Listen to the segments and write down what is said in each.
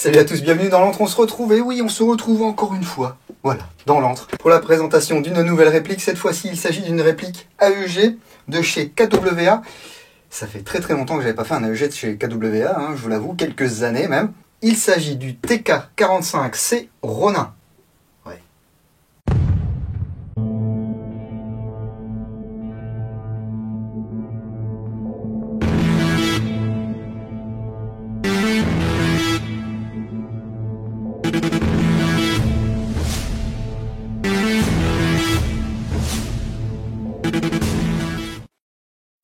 Salut à tous, bienvenue dans l'antre, on se retrouve, et oui, on se retrouve encore une fois, voilà, dans l'antre, pour la présentation d'une nouvelle réplique. Cette fois-ci, il s'agit d'une réplique AEG de chez KWA. Ça fait très longtemps que j'avais pas fait un AEG de chez KWA, hein, je vous l'avoue, quelques années même. Il s'agit du TK45C Ronin. Ouais.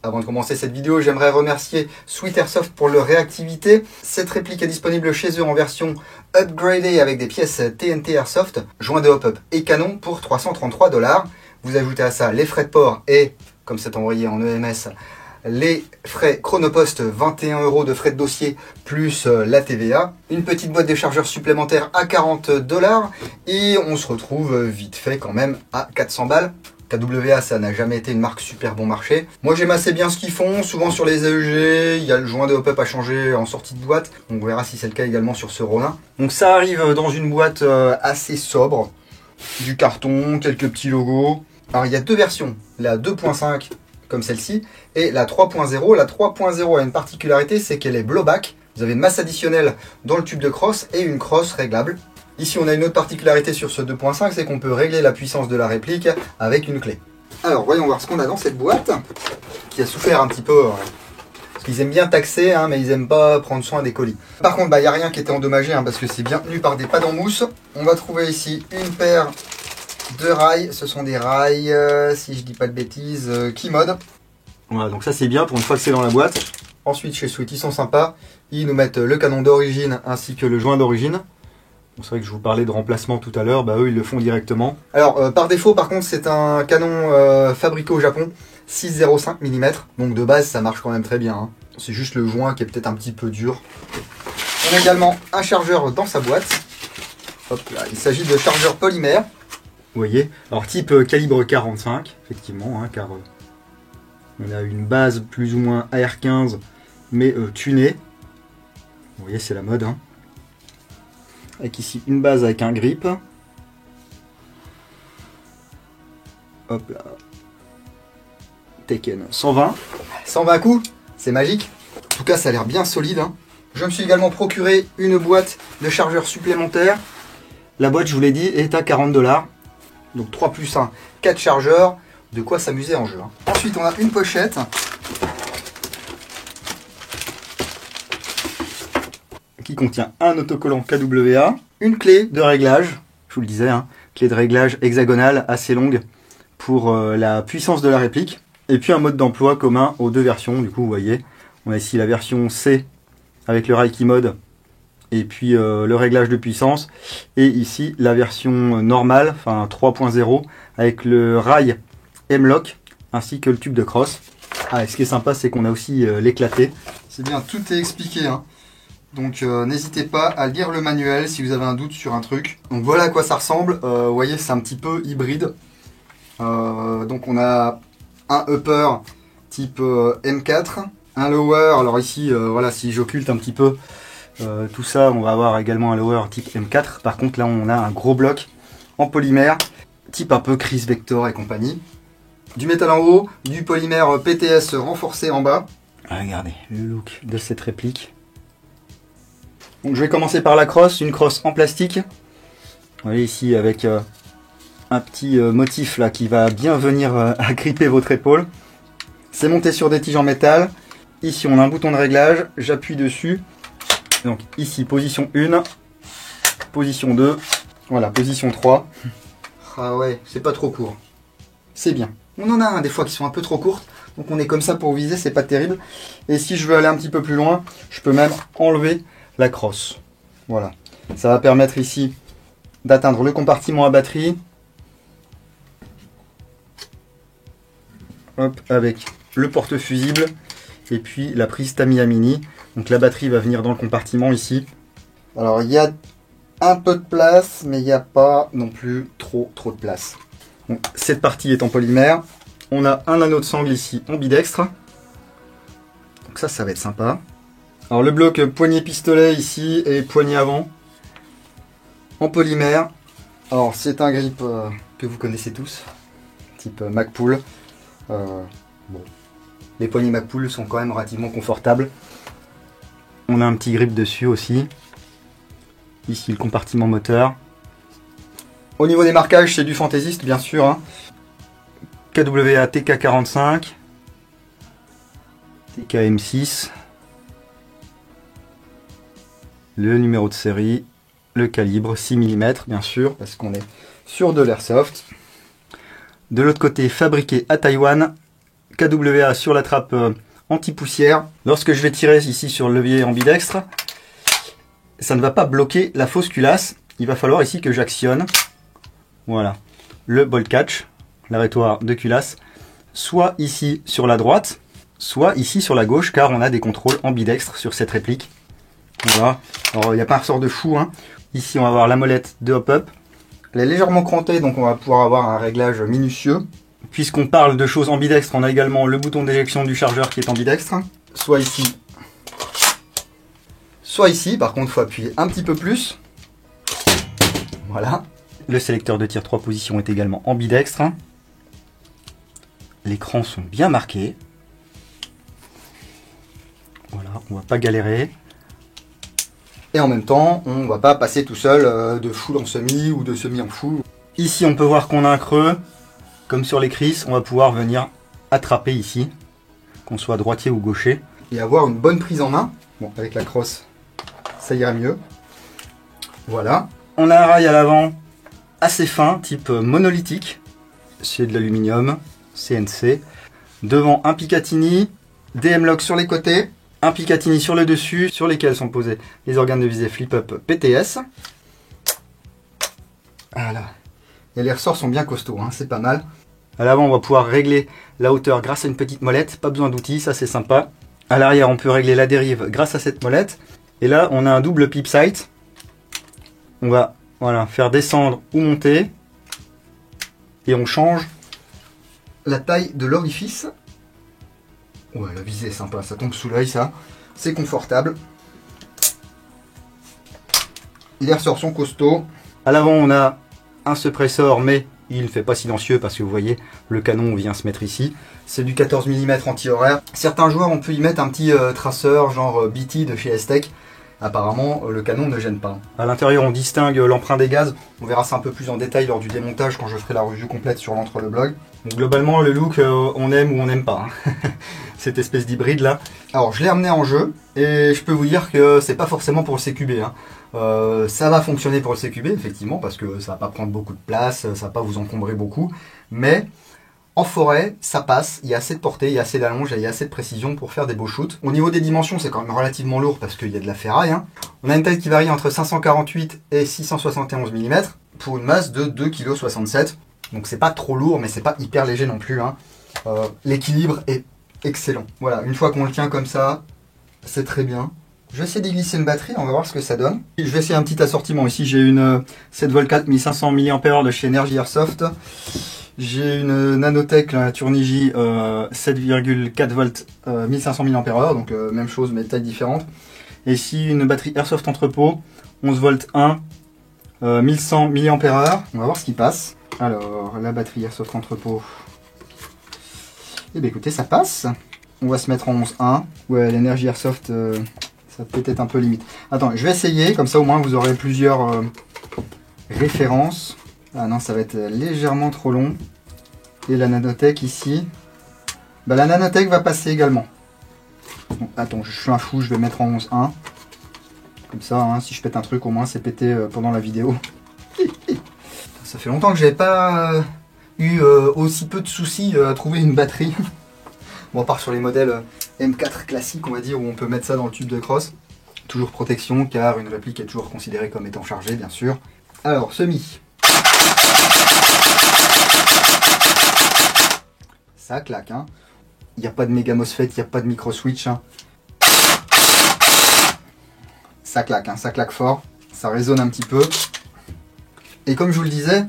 Avant de commencer cette vidéo, j'aimerais remercier Sweet Airsoft pour leur réactivité. Cette réplique est disponible chez eux en version upgradée avec des pièces TNT Airsoft, joints de hop-up et canon pour 333 $. Vous ajoutez à ça les frais de port et, comme c'est envoyé en EMS, les frais Chronopost, 21 € de frais de dossier plus la TVA. Une petite boîte de chargeurs supplémentaires à 40 $. Et on se retrouve vite fait quand même à 400 balles. KWA, ça n'a jamais été une marque super bon marché. Moi, j'aime assez bien ce qu'ils font. Souvent sur les AEG, il y a le joint de hop-up à changer en sortie de boîte. On verra si c'est le cas également sur ce Ronin. Donc ça arrive dans une boîte assez sobre. Du carton, quelques petits logos. Alors il y a deux versions. La 2.5 comme celle-ci et la 3.0. La 3.0 a une particularité, c'est qu'elle est blowback. Vous avez une masse additionnelle dans le tube de crosse et une crosse réglable. Ici, on a une autre particularité sur ce 2.5, c'est qu'on peut régler la puissance de la réplique avec une clé. Alors, voyons voir ce qu'on a dans cette boîte, qui a souffert un petit peu, parce qu'ils aiment bien taxer, hein, mais ils n'aiment pas prendre soin des colis. Par contre, il n'y a rien qui était endommagé, hein, parce que c'est bien tenu par des pads en mousse. On va trouver ici une paire de rails. Ce sont des rails, si je dis pas de bêtises, Keymode. Voilà, donc ça c'est bien pour une fois que c'est dans la boîte. Ensuite, chez Sweet, ils sont sympas. Ils nous mettent le canon d'origine ainsi que le joint d'origine. C'est vrai que je vous parlais de remplacement tout à l'heure, bah eux ils le font directement. Alors par défaut par contre c'est un canon fabriqué au Japon, 6,05 mm, donc de base ça marche quand même très bien, hein. C'est juste le joint qui est peut-être un petit peu dur. On a également un chargeur dans sa boîte. Hop là, il s'agit de chargeur polymère. Vous voyez, alors type calibre 45, effectivement, hein, car on a une base plus ou moins AR15 mais tunée. Vous voyez c'est la mode, hein. Avec ici une base avec un grip. Hop là. Tekken 120. 120 coups, c'est magique. En tout cas, ça a l'air bien solide, hein. Je me suis également procuré une boîte de chargeurs supplémentaires. La boîte, je vous l'ai dit, est à 40 $. Donc 3 plus 1, 4 chargeurs. De quoi s'amuser en jeu, hein. Ensuite, on a une pochette. Qui contient un autocollant KWA, une clé de réglage, je vous le disais, hein, clé de réglage hexagonale assez longue pour la puissance de la réplique, et puis un mode d'emploi commun aux deux versions. Du coup, vous voyez, on a ici la version C avec le rail Keymode et puis le réglage de puissance, et ici la version normale, enfin 3.0 avec le rail M-Lock ainsi que le tube de crosse. Ah, et ce qui est sympa, c'est qu'on a aussi l'éclaté. C'est bien, tout est expliqué, hein. Donc n'hésitez pas à lire le manuel si vous avez un doute sur un truc. Donc voilà à quoi ça ressemble. Vous voyez, c'est un petit peu hybride. Donc on a un upper type M4, un lower. Alors ici, voilà, si j'occulte un petit peu tout ça, on va avoir également un lower type M4. Par contre là, on a un gros bloc en polymère, type un peu Chris Vector et compagnie. Du métal en haut, du polymère PTS renforcé en bas. Regardez le look de cette réplique. Donc je vais commencer par la crosse, une crosse en plastique. Vous voyez ici avec un petit motif là qui va bien venir agripper votre épaule. C'est monté sur des tiges en métal. Ici on a un bouton de réglage, j'appuie dessus. Donc ici position 1, position 2, voilà position 3. Ah ouais, c'est pas trop court. C'est bien. On en a un des fois qui sont un peu trop courtes. Donc on est comme ça pour viser, c'est pas terrible. Et si je veux aller un petit peu plus loin, je peux même enlever la crosse. Voilà, ça va permettre ici d'atteindre le compartiment à batterie. Hop, avec le porte-fusible et puis la prise Tamiya Mini. Donc la batterie va venir dans le compartiment ici. Alors il y a un peu de place, mais il n'y a pas non plus trop de place. Donc, cette partie est en polymère. On a un anneau de sangle ici en bidextre. Donc ça va être sympa. Alors le bloc poignée pistolet ici et poignée avant en polymère. Alors c'est un grip que vous connaissez tous, type Magpul. Bon. Les poignées Magpul sont quand même relativement confortables. On a un petit grip dessus aussi. Ici le compartiment moteur. Au niveau des marquages, c'est du Fantaisiste bien sûr. Hein. KWA TK45, TKM6, le numéro de série, le calibre 6 mm bien sûr, parce qu'on est sur de l'airsoft. De l'autre côté, fabriqué à Taïwan, KWA sur la trappe anti-poussière. Lorsque je vais tirer ici sur le levier ambidextre, ça ne va pas bloquer la fausse culasse. Il va falloir ici que j'actionne, voilà, le bolt catch, l'arrêtoir de culasse, soit ici sur la droite, soit ici sur la gauche, car on a des contrôles ambidextres sur cette réplique. Voilà. Alors il n'y a pas un ressort de fou, hein. Ici on va avoir la molette de hop-up. Elle est légèrement crantée, donc on va pouvoir avoir un réglage minutieux. Puisqu'on parle de choses ambidextres, on a également le bouton d'éjection du chargeur qui est ambidextre. Soit ici, soit ici. Par contre, il faut appuyer un petit peu plus. Voilà. Le sélecteur de tir 3 positions est également ambidextre. Les crans sont bien marqués. Voilà, on va pas galérer. Et en même temps, on va pas passer tout seul de full en semi ou de semi en full. Ici, on peut voir qu'on a un creux. Comme sur les Chris, on va pouvoir venir attraper ici, qu'on soit droitier ou gaucher. Et avoir une bonne prise en main. Bon, avec la crosse, ça ira mieux. Voilà. On a un rail à l'avant assez fin, type monolithique. C'est de l'aluminium, CNC. Devant, un Picatinny, des M-Lock sur les côtés. Un Picatinny sur le dessus, sur lesquels sont posés les organes de visée flip-up PTS. Voilà. Et les ressorts sont bien costauds, hein, c'est pas mal. À l'avant, on va pouvoir régler la hauteur grâce à une petite molette. Pas besoin d'outils, ça c'est sympa. À l'arrière, on peut régler la dérive grâce à cette molette. Et là, on a un double peep sight. On va voilà, faire descendre ou monter. Et on change la taille de l'orifice. Ouais, la visée est sympa, ça tombe sous l'œil, ça. C'est confortable. Les ressorts sont costauds. À l'avant, on a un suppresseur, mais il ne fait pas silencieux parce que vous voyez, le canon vient se mettre ici. C'est du 14 mm anti-horaire. Certains joueurs, on peut y mettre un petit traceur, genre BT de chez Estec. Apparemment, le canon ne gêne pas. À l'intérieur, on distingue l'emprunt des gaz. On verra ça un peu plus en détail lors du démontage quand je ferai la review complète sur l'entre-le-blog. Donc globalement, le look, on aime ou on n'aime pas. Hein. Cette espèce d'hybride là. Alors, je l'ai amené en jeu et je peux vous dire que c'est pas forcément pour le CQB. Hein. Ça va fonctionner pour le CQB, effectivement, parce que ça va pas prendre beaucoup de place, ça va pas vous encombrer beaucoup. Mais en forêt, ça passe, il y a assez de portée, il y a assez d'allonge, il y a assez de précision pour faire des beaux shoots. Au niveau des dimensions, c'est quand même relativement lourd parce qu'il y a de la ferraille. Hein. On a une taille qui varie entre 548 et 671 mm pour une masse de 2,67 kg. Donc c'est pas trop lourd, mais c'est pas hyper léger non plus. Hein. L'équilibre est excellent. Voilà, une fois qu'on le tient comme ça, c'est très bien. Je vais essayer d'y glisser une batterie, on va voir ce que ça donne. Je vais essayer un petit assortiment. Ici, j'ai une 7V4 1500 mAh de chez Energy Airsoft. J'ai une Nanotech, la Turnigy 7,4V 1500 mAh, donc même chose mais taille différente. Et ici, une batterie Airsoft Entrepôt, 11V 1, 1100 mAh. On va voir ce qui passe. Alors, la batterie Airsoft Entrepôt. Eh bien écoutez, ça passe. On va se mettre en 11.1. Ouais, l'Energy Airsoft, ça peut être un peu limite. Attends, je vais essayer, comme ça au moins vous aurez plusieurs références. Ah non, ça va être légèrement trop long. Et la Nanotech ici. Bah, la Nanotech va passer également. Bon, attends, je suis un fou, je vais mettre en 11.1. Comme ça, hein, si je pète un truc, au moins c'est pété pendant la vidéo. Ça fait longtemps que j'avais pas eu aussi peu de soucis à trouver une batterie. Bon, à part sur les modèles M4 classiques, on va dire, où on peut mettre ça dans le tube de crosse. Toujours protection, car une réplique est toujours considérée comme étant chargée, bien sûr. Alors, semi. Ça claque, hein. Il n'y a pas de méga MOSFET, il n'y a pas de micro switch. Hein. Ça claque, hein, ça claque fort. Ça résonne un petit peu. Et comme je vous le disais,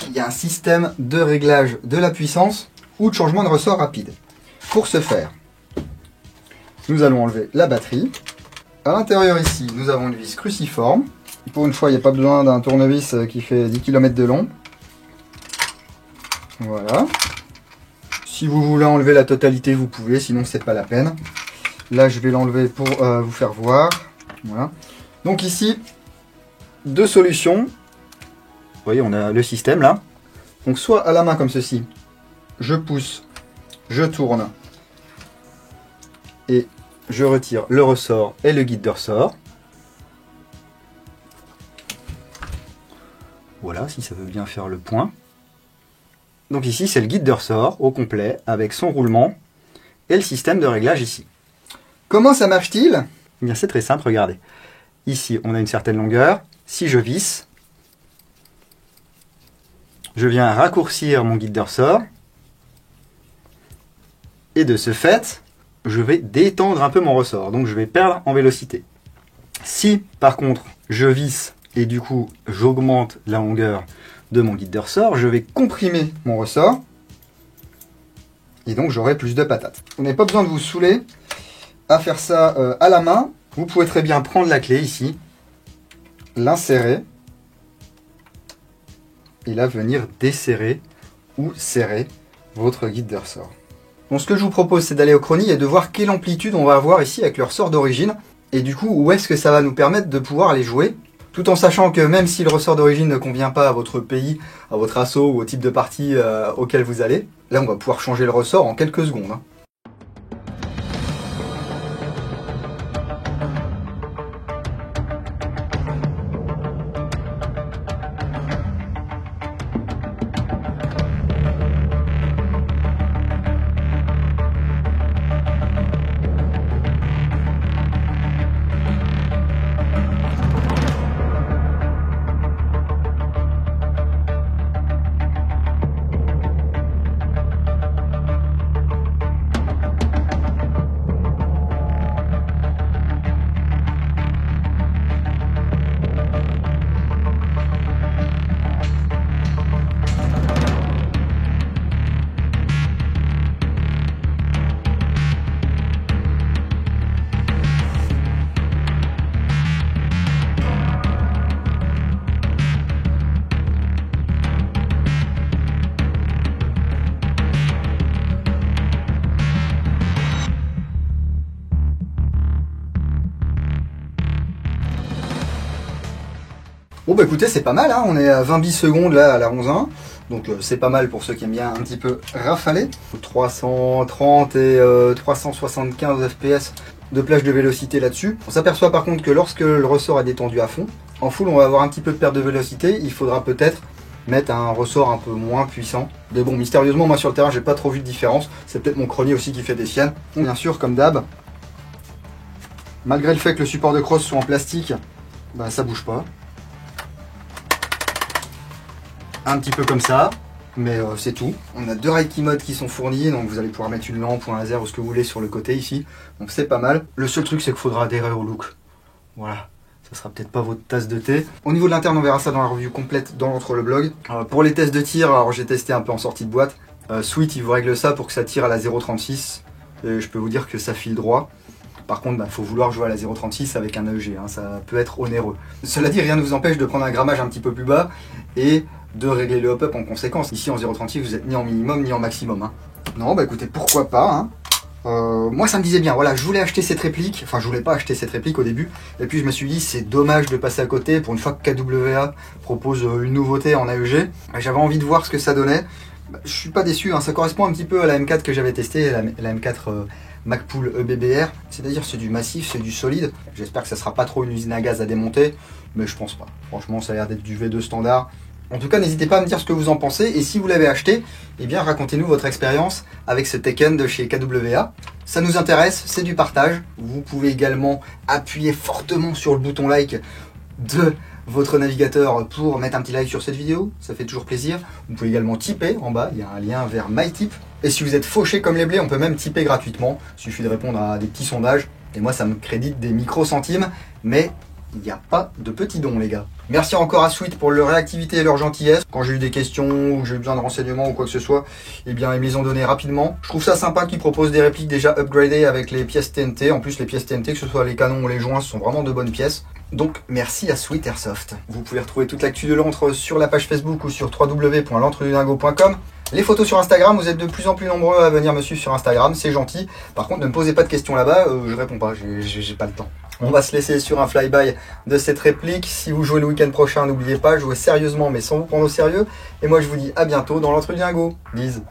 il y a un système de réglage de la puissance ou de changement de ressort rapide. Pour ce faire, nous allons enlever la batterie. À l'intérieur ici, nous avons une vis cruciforme. Pour une fois, il n'y a pas besoin d'un tournevis qui fait 10 km de long. Voilà. Si vous voulez enlever la totalité, vous pouvez, sinon c'est pas la peine. Là, je vais l'enlever pour vous faire voir. Voilà. Donc ici, deux solutions. Vous voyez, on a le système là. Donc soit à la main comme ceci, je pousse, je tourne et je retire le ressort et le guide de ressort. Voilà, si ça veut bien faire le point. Donc ici, c'est le guide de ressort au complet avec son roulement et le système de réglage ici. Comment ça marche-t-il? Eh bien, c'est très simple, regardez. Ici, on a une certaine longueur. Si je visse, je viens raccourcir mon guide de ressort. Et de ce fait, je vais détendre un peu mon ressort. Donc, je vais perdre en vélocité. Si, par contre, je visse et du coup, j'augmente la longueur de mon guide de ressort, je vais comprimer mon ressort. Et donc, j'aurai plus de patates. Vous n'avez pas besoin de vous saouler à faire ça à la main. Vous pouvez très bien prendre la clé ici, l'insérer, et là venir desserrer ou serrer votre guide de ressort. Donc ce que je vous propose, c'est d'aller au chrony et de voir quelle amplitude on va avoir ici avec le ressort d'origine, et du coup où est-ce que ça va nous permettre de pouvoir aller jouer, tout en sachant que même si le ressort d'origine ne convient pas à votre pays, à votre assaut ou au type de partie auquel vous allez, là on va pouvoir changer le ressort en quelques secondes. Bon bah écoutez, c'est pas mal, hein, on est à 20 secondes là à la 11.1, donc c'est pas mal pour ceux qui aiment bien un petit peu rafaler. 330 et 375 fps de plage de vélocité là-dessus. On s'aperçoit par contre que lorsque le ressort est détendu à fond, en full on va avoir un petit peu de perte de vélocité, il faudra peut-être mettre un ressort un peu moins puissant. Mais bon, mystérieusement, moi sur le terrain j'ai pas trop vu de différence, c'est peut-être mon chrony aussi qui fait des siennes. Bien sûr, comme d'hab, malgré le fait que le support de crosse soit en plastique, bah ça bouge pas. Un petit peu comme ça, mais c'est tout. On a deux Reiki modes qui sont fournis, donc vous allez pouvoir mettre une lampe ou un laser ou ce que vous voulez sur le côté ici. Donc c'est pas mal. Le seul truc, c'est qu'il faudra adhérer au look. Voilà, ça sera peut-être pas votre tasse de thé. Au niveau de l'interne, on verra ça dans la review complète dans le blog. Pour les tests de tir, alors j'ai testé un peu en sortie de boîte. Sweet, il vous règle ça pour que ça tire à la 0.36. Et je peux vous dire que ça file droit. Par contre, faut vouloir jouer à la 0.36 avec un AEG, hein, ça peut être onéreux. Cela dit, rien ne vous empêche de prendre un grammage un petit peu plus bas et de régler le hop-up en conséquence. Ici en 0.36, vous êtes ni en minimum ni en maximum. Hein. Non, bah écoutez, pourquoi pas. Hein. Moi, ça me disait bien. Voilà, je voulais acheter cette réplique. Enfin, je voulais pas acheter cette réplique au début. Et puis, je me suis dit, c'est dommage de passer à côté pour une fois que KWA propose une nouveauté en AEG. J'avais envie de voir ce que ça donnait. Je suis pas déçu. Hein. Ça correspond un petit peu à la M4 que j'avais testée, la M4 Magpul EBBR. C'est-à-dire, c'est du massif, c'est du solide. J'espère que ça sera pas trop une usine à gaz à démonter. Mais je pense pas. Franchement, ça a l'air d'être du V2 standard. En tout cas, n'hésitez pas à me dire ce que vous en pensez, et si vous l'avez acheté, eh bien racontez-nous votre expérience avec ce Tekken de chez KWA. Ça nous intéresse, c'est du partage. Vous pouvez également appuyer fortement sur le bouton like de votre navigateur pour mettre un petit like sur cette vidéo, ça fait toujours plaisir. Vous pouvez également tiper en bas, il y a un lien vers MyTip. Et si vous êtes fauché comme les blés, on peut même tiper gratuitement. Il suffit de répondre à des petits sondages, et moi ça me crédite des micro-centimes, mais Il n'y a pas de petits dons, les gars. Merci encore à Sweet pour leur réactivité et leur gentillesse. Quand j'ai eu des questions ou que j'ai eu besoin de renseignements ou quoi que ce soit, eh bien, ils me les ont donné rapidement. Je trouve ça sympa qu'ils proposent des répliques déjà upgradées avec les pièces TNT. En plus, les pièces TNT, que ce soit les canons ou les joints, ce sont vraiment de bonnes pièces. Donc, merci à Sweet Airsoft. Vous pouvez retrouver toute l'actu de l'antre sur la page Facebook ou sur www.l'entredudingo.com. Les photos sur Instagram, vous êtes de plus en plus nombreux à venir me suivre sur Instagram, c'est gentil. Par contre, ne me posez pas de questions là-bas, je réponds pas, j'ai pas le temps. On va se laisser sur un flyby de cette réplique. Si vous jouez le week-end prochain, n'oubliez pas, jouez sérieusement mais sans vous prendre au sérieux. Et moi, je vous dis à bientôt dans l'entre-dingo. Lise.